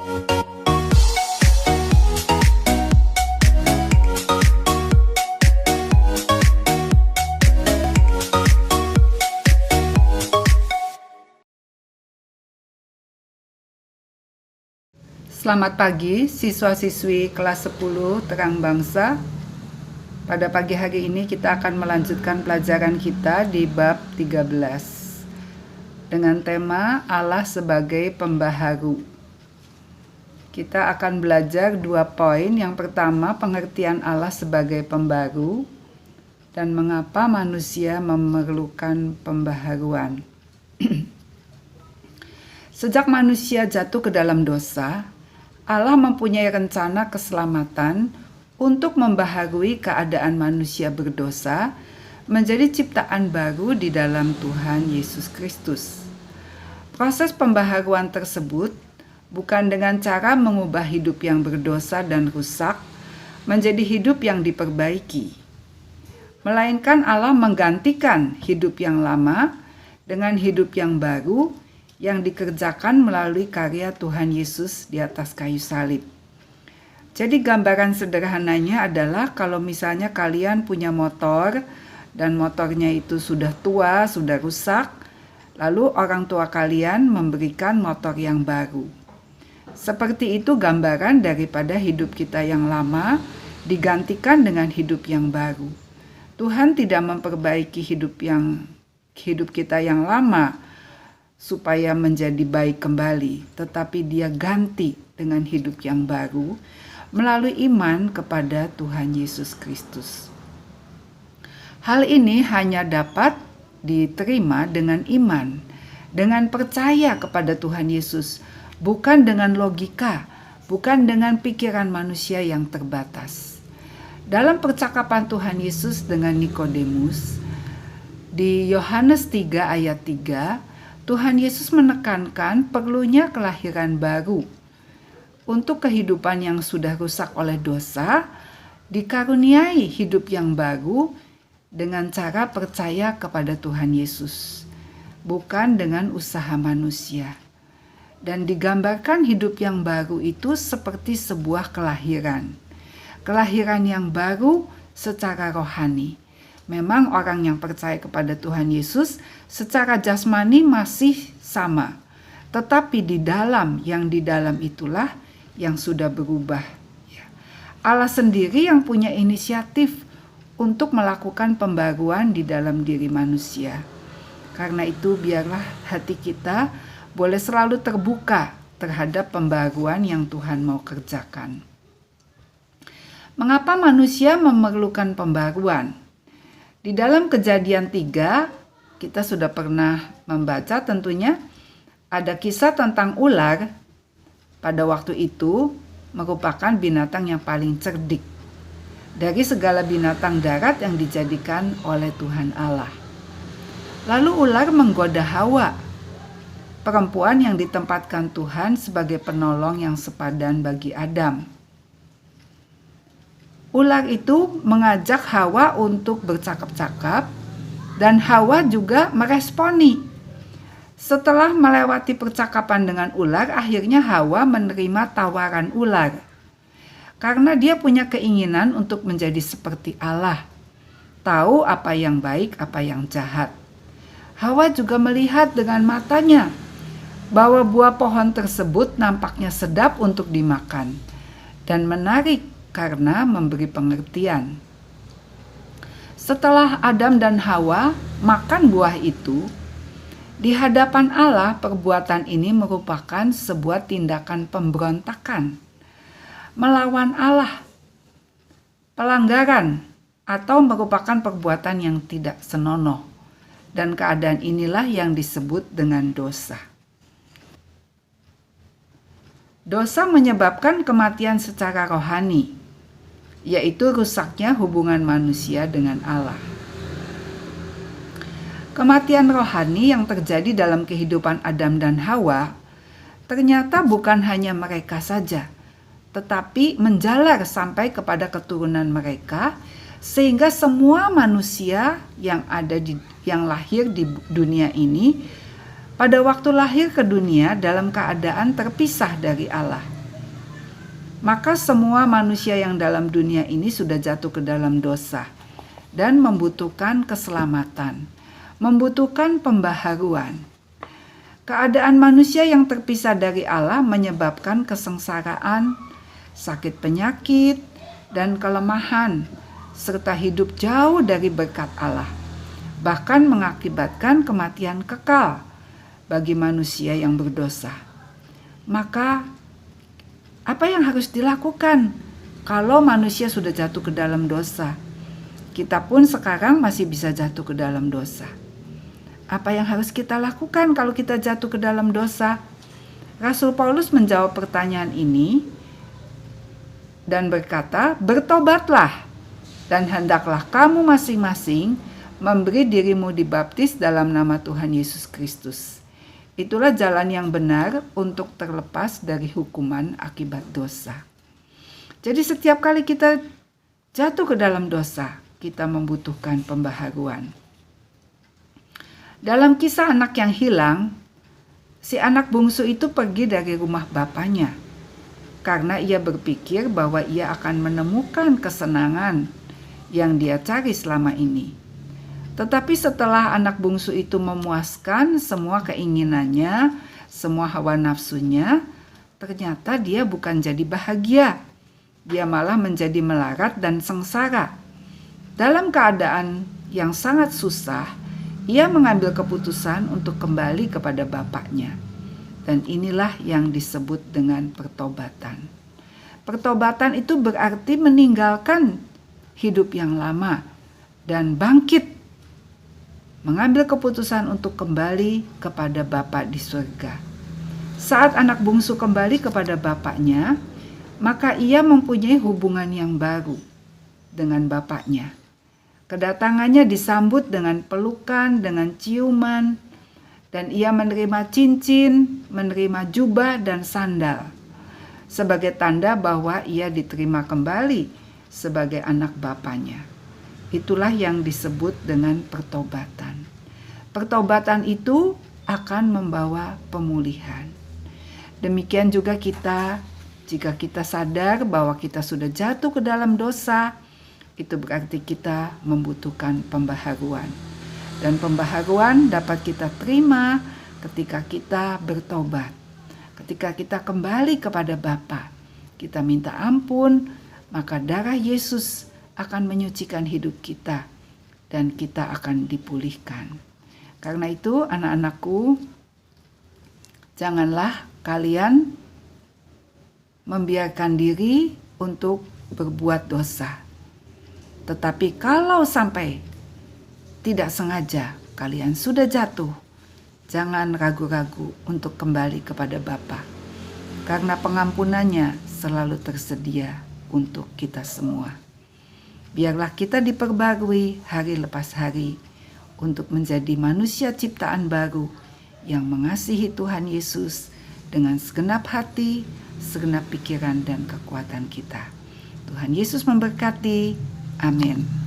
Selamat pagi siswa-siswi kelas 10 Terang Bangsa. Pada pagi hari ini kita akan melanjutkan pelajaran kita di bab 13 dengan tema Allah sebagai pembaharu. Kita akan belajar 2 poin. Yang pertama, pengertian Allah sebagai pembaharu dan mengapa manusia memerlukan pembaharuan. Sejak manusia jatuh ke dalam dosa, Allah mempunyai rencana keselamatan untuk membaharui keadaan manusia berdosa menjadi ciptaan baru di dalam Tuhan Yesus Kristus. Proses pembaharuan tersebut bukan dengan cara mengubah hidup yang berdosa dan rusak menjadi hidup yang diperbaiki, melainkan Allah menggantikan hidup yang lama dengan hidup yang baru yang dikerjakan melalui karya Tuhan Yesus di atas kayu salib. Jadi gambaran sederhananya adalah kalau misalnya kalian punya motor dan motornya itu sudah tua, sudah rusak, lalu orang tua kalian memberikan motor yang baru. Seperti itu gambaran daripada hidup kita yang lama digantikan dengan hidup yang baru. Tuhan tidak memperbaiki hidup kita yang lama supaya menjadi baik kembali, tetapi Dia ganti dengan hidup yang baru melalui iman kepada Tuhan Yesus Kristus. Hal ini hanya dapat diterima dengan iman, dengan percaya kepada Tuhan Yesus, bukan dengan logika, bukan dengan pikiran manusia yang terbatas. Dalam percakapan Tuhan Yesus dengan Nikodemus di Yohanes 3 ayat 3, Tuhan Yesus menekankan perlunya kelahiran baru. Untuk kehidupan yang sudah rusak oleh dosa, dikaruniai hidup yang baru dengan cara percaya kepada Tuhan Yesus, bukan dengan usaha manusia. Dan digambarkan hidup yang baru itu seperti sebuah kelahiran. Kelahiran yang baru secara rohani. Memang orang yang percaya kepada Tuhan Yesus secara jasmani masih sama, tetapi di dalam itulah yang sudah berubah. Allah sendiri yang punya inisiatif untuk melakukan pembaruan di dalam diri manusia. Karena itu biarlah hati kita boleh selalu terbuka terhadap pembaruan yang Tuhan mau kerjakan. Mengapa manusia memerlukan pembaruan? Di dalam Kejadian 3, kita sudah pernah membaca tentunya ada kisah tentang ular. Pada waktu itu merupakan binatang yang paling cerdik dari segala binatang darat yang dijadikan oleh Tuhan Allah. Lalu ular menggoda Hawa, perempuan yang ditempatkan Tuhan sebagai penolong yang sepadan bagi Adam. Ular itu mengajak Hawa untuk bercakap-cakap dan Hawa juga meresponi. Setelah melewati percakapan dengan ular, akhirnya Hawa menerima tawaran ular. Karena dia punya keinginan untuk menjadi seperti Allah, tahu apa yang baik, apa yang jahat. Hawa juga melihat dengan matanya bahwa buah pohon tersebut nampaknya sedap untuk dimakan dan menarik karena memberi pengertian. Setelah Adam dan Hawa makan buah itu, di hadapan Allah perbuatan ini merupakan sebuah tindakan pemberontakan, melawan Allah, pelanggaran, atau merupakan perbuatan yang tidak senonoh. Dan keadaan inilah yang disebut dengan dosa. Dosa menyebabkan kematian secara rohani, yaitu rusaknya hubungan manusia dengan Allah. Kematian rohani yang terjadi dalam kehidupan Adam dan Hawa ternyata bukan hanya mereka saja, tetapi menjalar sampai kepada keturunan mereka, sehingga semua manusia yang lahir di dunia ini pada waktu lahir ke dunia dalam keadaan terpisah dari Allah. Maka semua manusia yang dalam dunia ini sudah jatuh ke dalam dosa dan membutuhkan keselamatan, membutuhkan pembaharuan. Keadaan manusia yang terpisah dari Allah menyebabkan kesengsaraan, sakit penyakit, dan kelemahan, serta hidup jauh dari berkat Allah, bahkan mengakibatkan kematian kekal bagi manusia yang berdosa. Maka, apa yang harus dilakukan kalau manusia sudah jatuh ke dalam dosa? Kita pun sekarang masih bisa jatuh ke dalam dosa. Apa yang harus kita lakukan kalau kita jatuh ke dalam dosa? Rasul Paulus menjawab pertanyaan ini dan berkata, "Bertobatlah, dan hendaklah kamu masing-masing memberi dirimu dibaptis dalam nama Tuhan Yesus Kristus. Itulah jalan yang benar untuk terlepas dari hukuman akibat dosa." Jadi setiap kali kita jatuh ke dalam dosa, kita membutuhkan pembaharuan. Dalam kisah anak yang hilang, si anak bungsu itu pergi dari rumah bapaknya karena ia berpikir bahwa ia akan menemukan kesenangan yang dia cari selama ini. Tetapi setelah anak bungsu itu memuaskan semua keinginannya, semua hawa nafsunya, ternyata dia bukan jadi bahagia. Dia malah menjadi melarat dan sengsara. Dalam keadaan yang sangat susah, ia mengambil keputusan untuk kembali kepada bapaknya. Dan inilah yang disebut dengan pertobatan. Pertobatan itu berarti meninggalkan hidup yang lama dan bangkit, mengambil keputusan untuk kembali kepada Bapa di surga. Saat anak bungsu kembali kepada bapaknya, maka ia mempunyai hubungan yang baru dengan bapaknya. Kedatangannya disambut dengan pelukan, dengan ciuman, dan ia menerima cincin, menerima jubah dan sandal sebagai tanda bahwa ia diterima kembali sebagai anak bapaknya. Itulah yang disebut dengan pertobatan. Pertobatan itu akan membawa pemulihan. Demikian juga kita, jika kita sadar bahwa kita sudah jatuh ke dalam dosa, itu berarti kita membutuhkan pembaharuan. Dan pembaharuan dapat kita terima ketika kita bertobat. Ketika kita kembali kepada Bapa, kita minta ampun, maka darah Yesus akan menyucikan hidup kita dan kita akan dipulihkan. Karena itu anak-anakku, janganlah kalian membiarkan diri untuk berbuat dosa. Tetapi kalau sampai tidak sengaja kalian sudah jatuh, jangan ragu-ragu untuk kembali kepada Bapa, karena pengampunannya selalu tersedia untuk kita semua. Biarlah kita diperbarui hari lepas hari untuk menjadi manusia ciptaan baru yang mengasihi Tuhan Yesus dengan segenap hati, segenap pikiran dan kekuatan kita. Tuhan Yesus memberkati. Amin.